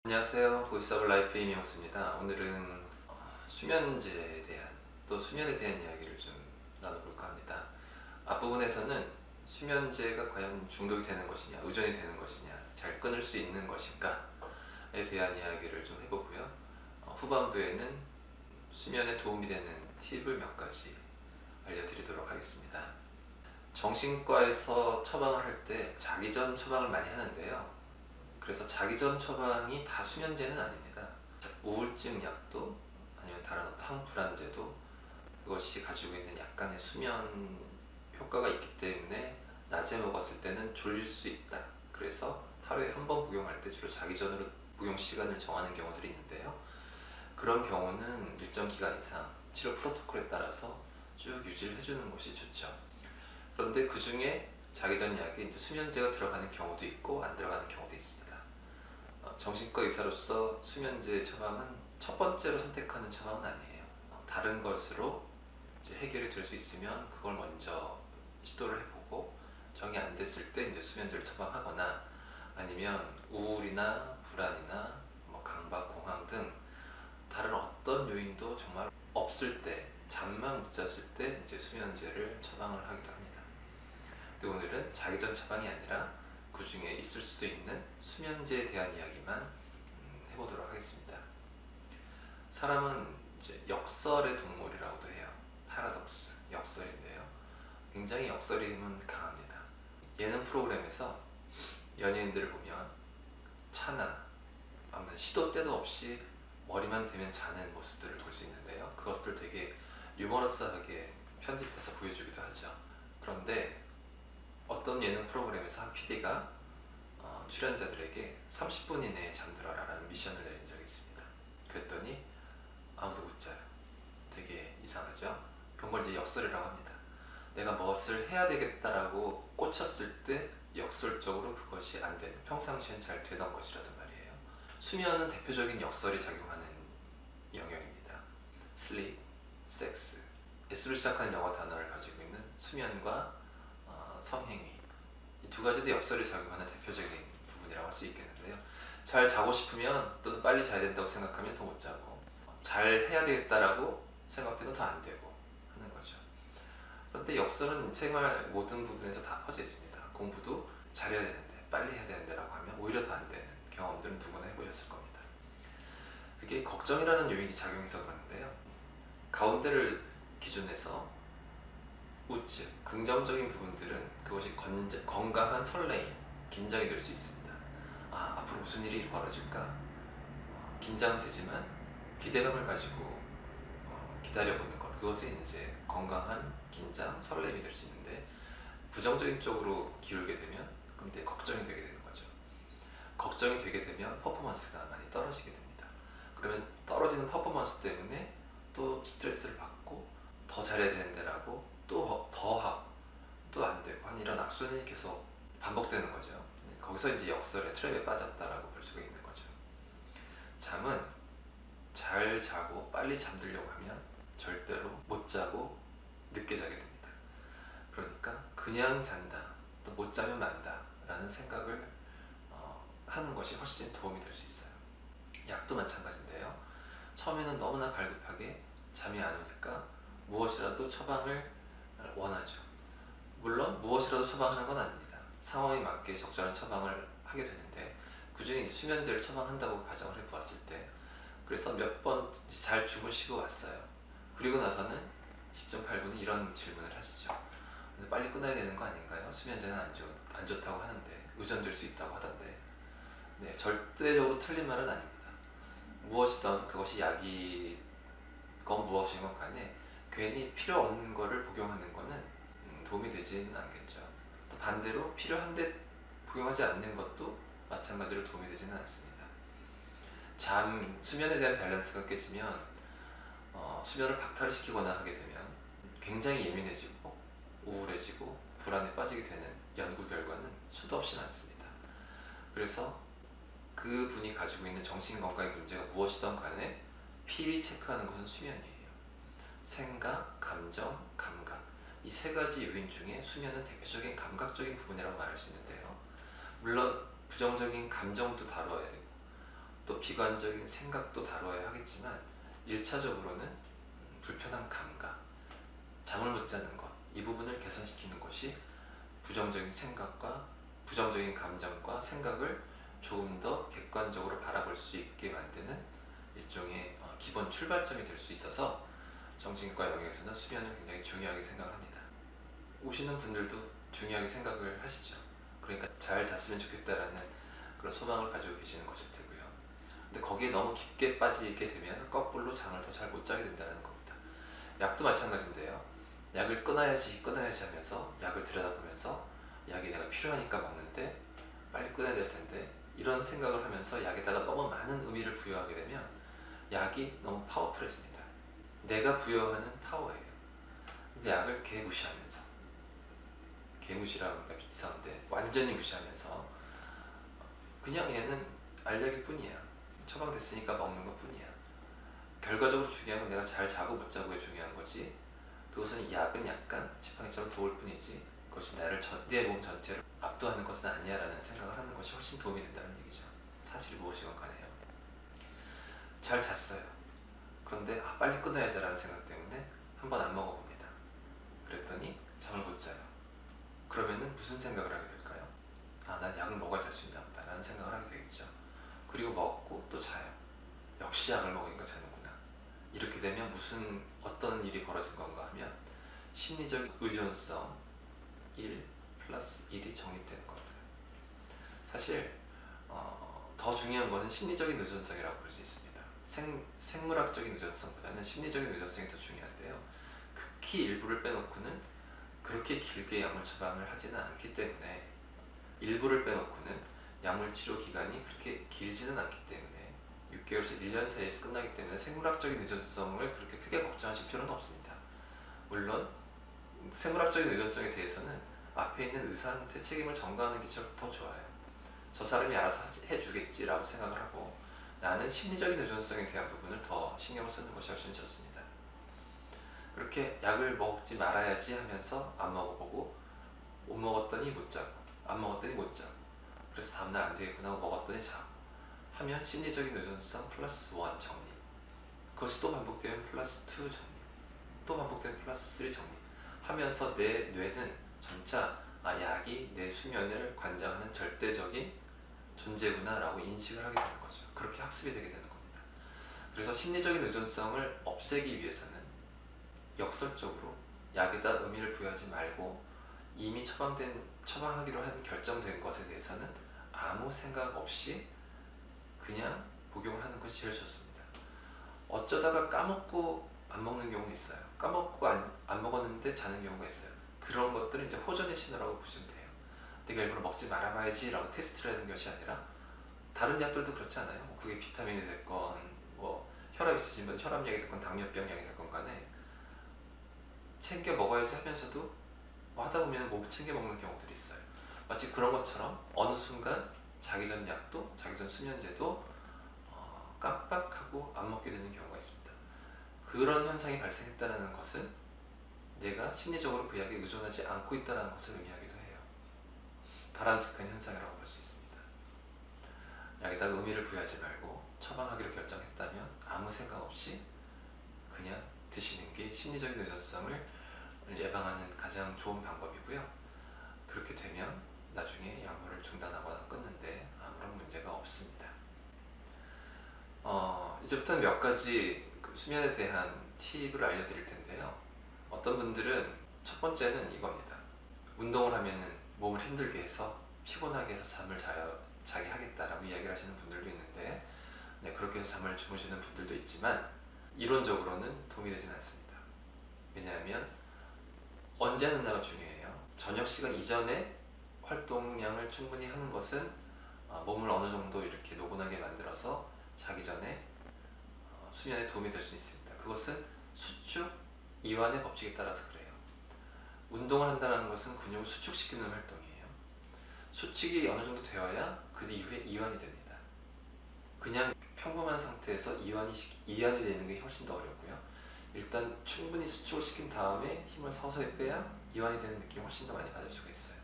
안녕하세요. 보이스 오브 라이프 이명수입니다. 오늘은 수면제에 대한 또 수면에 대한 이야기를 좀 나눠볼까 합니다. 앞부분에서는 수면제가 과연 중독이 되는 것이냐, 의존이 되는 것이냐, 잘 끊을 수 있는 것인가에 대한 이야기를 좀 해보고요. 후반부에는 수면에 도움이 되는 팁을 몇 가지 알려드리도록 하겠습니다. 정신과에서 처방을 할 때 자기 전 처방을 많이 하는데요. 그래서 자기 전 처방이 다 수면제는 아닙니다. 우울증 약도 아니면 다른 어떤 항불안제도 그것이 가지고 있는 약간의 수면 효과가 있기 때문에 낮에 먹었을 때는 졸릴 수 있다. 그래서 하루에 한 번 복용할 때 주로 자기 전으로 복용 시간을 정하는 경우들이 있는데요. 그런 경우는 일정 기간 이상 치료 프로토콜에 따라서 쭉 유지를 해주는 것이 좋죠. 그런데 그 중에 자기 전 약에 이제 수면제가 들어가는 경우도 있고 안 들어가는 경우도 있습니다. 정신과 의사로서 수면제 처방은 첫 번째로 선택하는 처방은 아니에요. 다른 것으로 이제 해결이 될 수 있으면 그걸 먼저 시도를 해보고 정이 안 됐을 때 이제 수면제를 처방하거나 아니면 우울이나 불안이나 강박, 공황 등 다른 어떤 요인도 정말 없을 때 잠만 못 잤을 때 이제 수면제를 처방을 하기도 합니다. 근데 오늘은 자기 전 처방이 아니라 그 중에 있을 수도 있는 수면제에 대한 이야기만 해보도록 하겠습니다. 사람은 이제 역설의 동물이라고도 해요. 파라독스, 역설인데요. 굉장히 역설의 힘은 강합니다. 예능 프로그램에서 연예인들을 보면 차나 아무튼 시도 때도 없이 머리만 대면 자는 모습들을 볼 수 있는데요. 그것들 되게 유머러스하게 편집해서 보여주기도 하죠. 그런데 어떤 예능 프로그램에서 한 PD가 출연자들에게 30분 이내에 잠들어라 라는 미션을 내린 적이 있습니다. 그랬더니 아무도 못 자요. 되게 이상하죠? 그런 걸 이제 역설이라고 합니다. 내가 무엇을 해야 되겠다라고 꽂혔을 때 역설적으로 그것이 안 되는, 평상시엔 잘 되던 것이라도 말이에요. 수면은 대표적인 역설이 작용하는 영역입니다. sleep, sex, S로 시작하는 영어 단어를 가지고 있는 수면과 성행위, 이 두 가지도 역설이 작용하는 대표적인 부분이라고 할 수 있겠는데요. 잘 자고 싶으면 또는 빨리 자야 된다고 생각하면 더 못 자고, 잘 해야 되겠다라고 생각해도 더 안 되고 하는 거죠. 그런데 역설은 생활 모든 부분에서 다 퍼져 있습니다. 공부도 잘해야 되는데 빨리 해야 되는데라고 하면 오히려 더 안 되는 경험들은 누구나 해보셨을 겁니다. 그게 걱정이라는 요인이 작용해서 그러는데요. 가운데를 기준해서 우측, 긍정적인 부분들은 그것이 건강한 설레임, 긴장이 될 수 있습니다. 앞으로 무슨 일이 벌어질까? 긴장은 되지만 기대감을 가지고 기다려보는 것, 그것이 이제 건강한 긴장, 설렘이 될 수 있는데 부정적인 쪽으로 기울게 되면 근데 걱정이 되게 되는 거죠. 걱정이 되게 되면 퍼포먼스가 많이 떨어지게 됩니다. 그러면 떨어지는 퍼포먼스 때문에 또 스트레스를 받고 더 잘해야 되는데라고 또 더 하고 또 안 되고 한 이런 악순환이 계속 반복되는 거죠. 거기서 이제 역설의 트랩에 빠졌다라고 볼 수가 있는 거죠. 잠은 잘 자고 빨리 잠들려고 하면 절대로 못 자고 늦게 자게 됩니다. 그러니까 그냥 잔다, 또 못 자면 만다 라는 생각을 하는 것이 훨씬 도움이 될 수 있어요. 약도 마찬가지인데요. 처음에는 너무나 갈급하게 잠이 안 오니까 무엇이라도 처방을 원하죠. 물론 무엇이라도 처방하는 건 아닙니다. 상황에 맞게 적절한 처방을 하게 되는데 그중에 수면제를 처방한다고 가정을 해보았을 때 그래서 몇 번 잘 주무시고 왔어요. 그리고 나서는 10.8분이 이런 질문을 하시죠. 근데 빨리 끊어야 되는 거 아닌가요? 수면제는 안 좋다고 하는데 의존될 수 있다고 하던데. 네, 절대적으로 틀린 말은 아닙니다. 무엇이든 그것이 약이건 무엇이건 간에 괜히 필요 없는 거를 복용하는 거는 도움이 되지는 않겠죠. 또 반대로 필요한데 복용하지 않는 것도 마찬가지로 도움이 되지는 않습니다. 수면에 대한 밸런스가 깨지면 수면을 박탈시키거나 하게 되면 굉장히 예민해지고 우울해지고 불안에 빠지게 되는 연구 결과는 수도 없이 많습니다. 그래서 그 분이 가지고 있는 정신건강의 문제가 무엇이든 간에 필히 체크하는 것은 수면이에요. 생각, 감정, 감각, 이 세 가지 요인 중에 수면은 대표적인 감각적인 부분이라고 말할 수 있는데요. 물론 부정적인 감정도 다뤄야 되고 또 비관적인 생각도 다뤄야 하겠지만 1차적으로는 불편한 감각, 잠을 못 자는 것, 이 부분을 개선시키는 것이 부정적인 생각과 부정적인 감정과 생각을 조금 더 객관적으로 바라볼 수 있게 만드는 일종의 기본 출발점이 될 수 있어서 정신과 영역에서는 수면을 굉장히 중요하게 생각을 합니다. 오시는 분들도 중요하게 생각을 하시죠. 그러니까 잘 잤으면 좋겠다라는 그런 소망을 가지고 계시는 것일 테고요. 근데 거기에 너무 깊게 빠지게 되면 거꾸로 잠을 더 잘 못 자게 된다는 겁니다. 약도 마찬가지인데요. 약을 끊어야지 하면서 약을 들여다보면서 약이 내가 필요하니까 먹는데 빨리 끊어야 될 텐데 이런 생각을 하면서 약에다가 너무 많은 의미를 부여하게 되면 약이 너무 파워풀해집니다. 내가 부여하는 파워예요. 근데 약을 개무시하면서, 개무시라고 하니까 이상한데 완전히 무시하면서 그냥 얘는 알약일 뿐이야, 처방됐으니까 먹는 것 뿐이야, 결과적으로 중요한 건 내가 잘 자고 못 자고가 중요한 거지, 그것은 약은 약간 지팡이처럼 도울 뿐이지 그것이 내 몸 전체를 압도하는 것은 아니야 라는 생각을 하는 것이 훨씬 도움이 된다는 얘기죠. 사실이 무엇이건 간에요. 잘 잤어요. 그런데 빨리 끊어야지 라는 생각 때문에 한번 안 먹어봅니다. 그랬더니 잠을 못 자요. 그러면은 무슨 생각을 하게 될까요? 난 약을 먹어야 잘 수 있나 보다 라는 생각을 하게 되겠죠. 그리고 먹고 또 자요. 역시 약을 먹으니까 자는구나. 이렇게 되면 어떤 일이 벌어진 건가 하면 심리적 의존성 1 플러스 1이 정립되는 겁니다. 사실 더 중요한 것은 심리적인 의존성이라고 볼 수 있습니다. 생물학적인 의존성보다는 심리적인 의존성이 더 중요한데요. 극히 일부를 빼놓고는 그렇게 길게 약물 처방을 하지는 않기 때문에, 일부를 빼놓고는 약물 치료 기간이 그렇게 길지는 않기 때문에 6개월에서 1년 사이에서 끝나기 때문에 생물학적인 의존성을 그렇게 크게 걱정하실 필요는 없습니다. 물론 생물학적인 의존성에 대해서는 앞에 있는 의사한테 책임을 전가하는 게 더 좋아요. 저 사람이 알아서 해주겠지라고 생각을 하고 나는 심리적인 의존성에 대한 부분을 더 신경을 쓰는 것이 훨씬 좋습니다. 그렇게 약을 먹지 말아야지 하면서 안 먹어보고 못 먹었더니 못 자고 안 먹었더니 못 자고 그래서 다음날 안 되겠구나 하고 먹었더니 자고 하면 심리적인 의존성 플러스 1 정립, 그것이 또 반복되면 플러스 2 정립, 또 반복되면 플러스 3 정립 하면서 내 뇌는 점차 약이 내 수면을 관장하는 절대적인 존재구나 라고 인식을 하게 되는 거죠. 그렇게 학습이 되게 되는 겁니다. 그래서 심리적인 의존성을 없애기 위해서는 역설적으로 약에다 의미를 부여하지 말고 이미 처방하기로 한 결정된 것에 대해서는 아무 생각 없이 그냥 복용을 하는 것이 제일 좋습니다. 어쩌다가 까먹고 안 먹는 경우가 있어요. 까먹고 안 먹었는데 자는 경우가 있어요. 그런 것들은 이제 호전의 신호라고 보시면 돼요. 내가 일부러 먹지 말아봐야지 라고 테스트를 하는 것이 아니라, 다른 약들도 그렇지 않아요? 그게 비타민이 됐건 혈압 있으신 분 혈압약이 됐건 당뇨병 약이 됐건 간에 챙겨 먹어야지 하면서도 하다 보면 못 챙겨 먹는 경우들이 있어요. 마치 그런 것처럼 어느 순간 자기 전 약도, 자기 전 수면제도 깜빡하고 안 먹게 되는 경우가 있습니다. 그런 현상이 발생했다는 것은 내가 심리적으로 그 약에 의존하지 않고 있다는 것을 의미하기도 해요. 바람직한 현상이라고 볼 수 있습니다. 약에다가 의미를 부여하지 말고 처방하기로 결정했다면 아무 생각 없이 그냥 드시는 게 심리적인 의존성을 예방하는 가장 좋은 방법이고요. 그렇게 되면 나중에 약물을 중단하거나 끊는데 아무런 문제가 없습니다. 이제부터는 몇 가지 수면에 대한 팁을 알려드릴 텐데요. 어떤 분들은 첫 번째는 이겁니다. 운동을 하면 몸을 힘들게 해서 피곤하게 해서 잠을 자게 하겠다라고 이야기를 하시는 분들도 있는데, 그렇게 해서 잠을 주무시는 분들도 있지만 이론적으로는 도움이 되진 않습니다. 왜냐하면 언제 하느냐가 중요해요. 저녁 시간 이전에 활동량을 충분히 하는 것은 몸을 어느 정도 이렇게 노곤하게 만들어서 자기 전에 수면에 도움이 될 수 있습니다. 그것은 수축, 이완의 법칙에 따라서 그래요. 운동을 한다는 것은 근육을 수축시키는 활동이에요. 수축이 어느 정도 되어야 그 이후에 이완이 됩니다. 그냥 평범한 상태에서 이완이 되는 게 훨씬 더 어렵고요. 일단 충분히 수축을 시킨 다음에 힘을 서서히 빼야 이완이 되는 느낌을 훨씬 더 많이 받을 수가 있어요.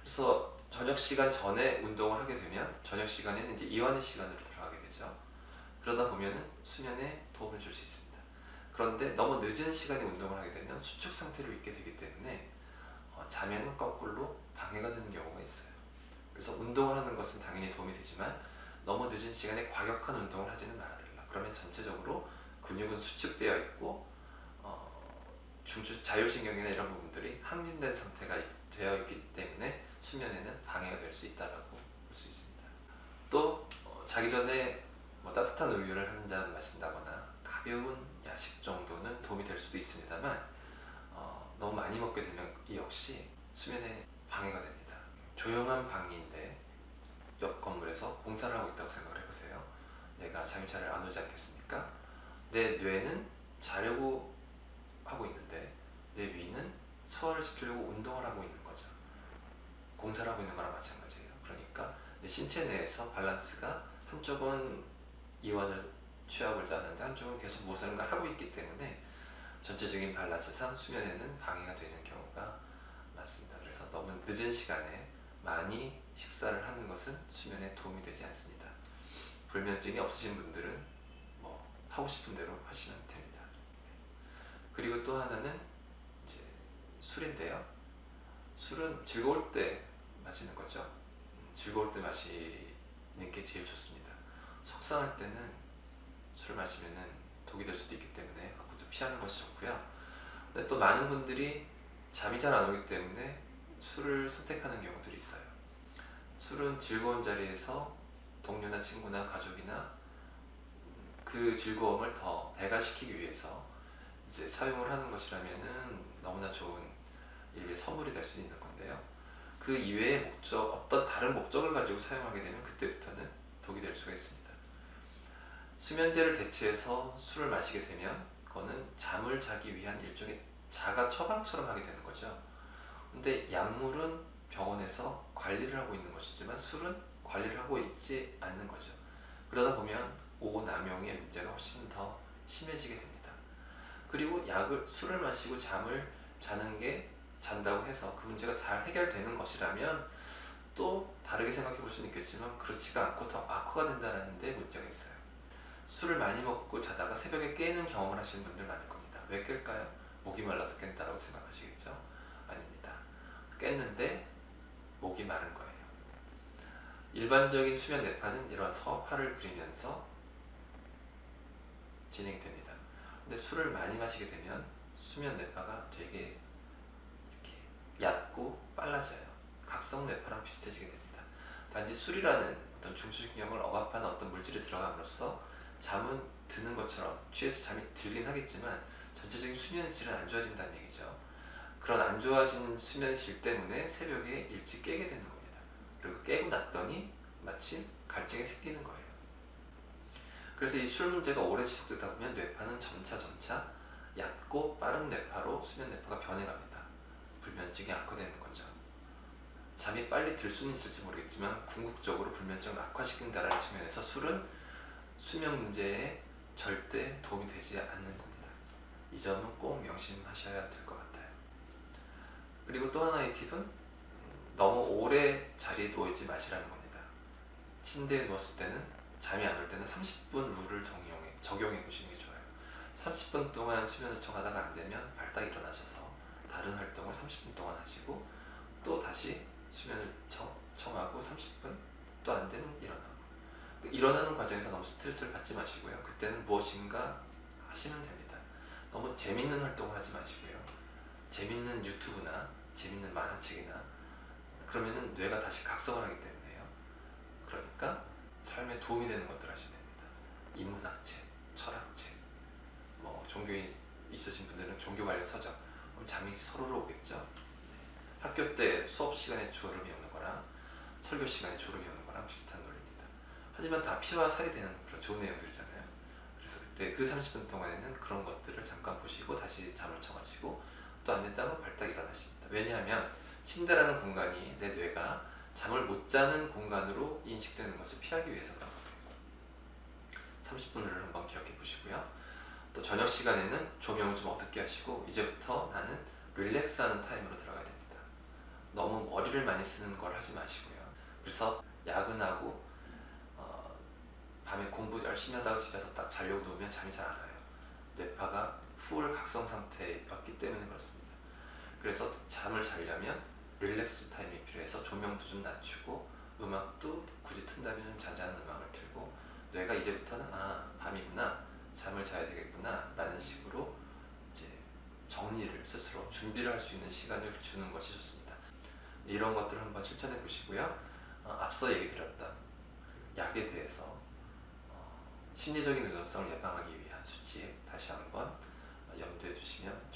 그래서 저녁 시간 전에 운동을 하게 되면 저녁 시간에는 이제 이완의 시간으로 들어가게 되죠. 그러다 보면은 수면에 도움을 줄 수 있습니다. 그런데 너무 늦은 시간에 운동을 하게 되면 수축 상태로 있게 되기 때문에 잠에는 거꾸로 방해가 되는 경우가 있어요. 그래서 운동을 하는 것은 당연히 도움이 되지만 너무 늦은 시간에 과격한 운동을 하지는 말아달라. 그러면 전체적으로 근육은 수축되어 있고 중추 자율신경이나 이런 부분들이 항진된 상태가 되어 있기 때문에 수면에는 방해가 될 수 있다라고 볼 수 있습니다. 또 자기 전에 따뜻한 우유를 한 잔 마신다거나 가벼운 야식 정도는 도움이 될 수도 있습니다만 너무 많이 먹게 되면 이 역시 수면에 방해가 됩니다. 조용한 방인데 옆 건물에서 공사를 하고 있다고 생각을 해보세요. 내가 잠이 잘 안 오지 않겠습니까? 내 뇌는 자려고 하고 있는데 내 위는 소화를 시키려고 운동을 하고 있는 거죠. 공사를 하고 있는 거랑 마찬가지예요. 그러니까 내 신체 내에서 밸런스가 한쪽은 이완을 취하고자 하는데 한쪽은 계속 무엇인가 하고 있기 때문에 전체적인 밸런스상 수면에는 방해가 되는 경우가 많습니다. 그래서 너무 늦은 시간에 많이 식사를 하는 것은 수면에 도움이 되지 않습니다. 불면증이 없으신 분들은 하고 싶은 대로 하시면 됩니다. 그리고 또 하나는 이제 술인데요. 술은 즐거울 때 마시는 거죠. 즐거울 때 마시는 게 제일 좋습니다. 속상할 때는 술 마시면은 독이 될 수도 있기 때문에 그거 좀 피하는 것이 좋고요. 근데 또 많은 분들이 잠이 잘 안 오기 때문에 술을 선택하는 경우들이 있어요. 술은 즐거운 자리에서 동료나 친구나 가족이나 그 즐거움을 더 배가시키기 위해서 이제 사용을 하는 것이라면은 너무나 좋은 일의 선물이 될 수 있는 건데요. 그 이외의 어떤 다른 목적을 가지고 사용하게 되면 그때부터는 독이 될 수가 있습니다. 수면제를 대체해서 술을 마시게 되면 그거는 잠을 자기 위한 일종의 자가 처방처럼 하게 되는 거죠. 근데 약물은 병원에서 관리를 하고 있는 것이지만 술은 관리를 하고 있지 않는 거죠. 그러다 보면 오남용의 문제가 훨씬 더 심해지게 됩니다. 그리고 술을 마시고 잠을 자는 게 잔다고 해서 그 문제가 다 해결되는 것이라면 또 다르게 생각해 볼 수는 있겠지만 그렇지가 않고 더 악화가 된다는 데 문제가 있어요. 술을 많이 먹고 자다가 새벽에 깨는 경험을 하시는 분들 많을 겁니다. 왜 깰까요? 목이 말라서 깬다라고 생각하시겠죠? 아닙니다. 깼는데 목이 마른 거예요. 일반적인 수면 뇌파는 이러한 서화를 그리면서 진행됩니다. 근데 술을 많이 마시게 되면 수면 뇌파가 되게 이렇게 얕고 빨라져요. 각성 뇌파랑 비슷해지게 됩니다. 단지 술이라는 어떤 중추신경을 억압하는 어떤 물질이 들어감으로써 잠은 드는 것처럼 취해서 잠이 들긴 하겠지만 전체적인 수면의 질은 안 좋아진다는 얘기죠. 그런 안 좋아진 수면의 질 때문에 새벽에 일찍 깨게 되는 겁니다. 그리고 깨고 났더니 마침 갈증이 생기는 거예요. 그래서 이 술 문제가 오래 지속되다 보면 뇌파는 점차 얕고 빠른 뇌파로 수면 뇌파가 변해갑니다. 불면증이 악화되는 거죠. 잠이 빨리 들 수는 있을지 모르겠지만 궁극적으로 불면증을 악화시킨다는 측면에서 술은 수면 문제에 절대 도움이 되지 않는 겁니다. 이 점은 꼭 명심하셔야 될 것 같아요. 그리고 또 하나의 팁은 너무 오래 자리에 누워있지 마시라는 겁니다. 침대에 누웠을 때는 잠이 안 올 때는 30분 룰을 적용해 보시는 게 좋아요. 30분 동안 수면을 청하다가 안 되면 발딱 일어나셔서 다른 활동을 30분 동안 하시고 또 다시 수면을 청하고 30분 또 안 되면 일어나고 일어나는 과정에서 너무 스트레스를 받지 마시고요. 그때는 무엇인가 하시면 됩니다. 너무 재밌는 활동을 하지 마시고요. 재밌는 유튜브나 재밌는 만화책이나 그러면은 뇌가 다시 각성을 하기 때문에요. 그러니까 삶에 도움이 되는 것들 하시면 됩니다. 인문학책, 철학책, 종교에 있으신 분들은 종교 관련 서적, 그럼 잠이 서로로 오겠죠. 학교 때 수업 시간에 졸음이 오는 거랑 설교 시간에 졸음이 오는 거랑 비슷한 논리입니다. 하지만 다 피와 살이 되는 그런 좋은 내용들이잖아요. 그래서 그때 그 30분 동안에는 그런 것들을 잠깐 보시고 다시 잠을 청하시고 또 안 된다면 발딱 일어나십니다. 왜냐하면 침대라는 공간이 내 뇌가 잠을 못 자는 공간으로 인식되는 것을 피하기 위해서 그런 거예요. 30분을 한번 기억해 보시고요. 또 저녁 시간에는 조명을 좀 어둡게 하시고 이제부터 나는 릴렉스하는 타임으로 들어가야 됩니다. 너무 머리를 머리를 많이 쓰는 걸 하지 마시고요. 그래서 야근하고 밤에 공부 열심히 하다가 집에서 딱 자려고 누우면 잠이 잘 안 와요. 뇌파가 풀 각성 상태였기 때문에 그렇습니다. 그래서 잠을 자려면 릴렉스 타임이 필요해서 조명도 좀 낮추고 음악도 굳이 튼다면 좀 잔잔한 음악을 틀고 뇌가 이제부터는 밤이구나, 잠을 자야 되겠구나 라는 식으로 이제 정리를 스스로 준비를 할 수 있는 시간을 주는 것이 좋습니다. 이런 것들을 한번 실천해 보시고요. 앞서 얘기 드렸던 약에 대해서 심리적인 의존성을 예방하기 위한 수칙 다시 한번 염두에 두시면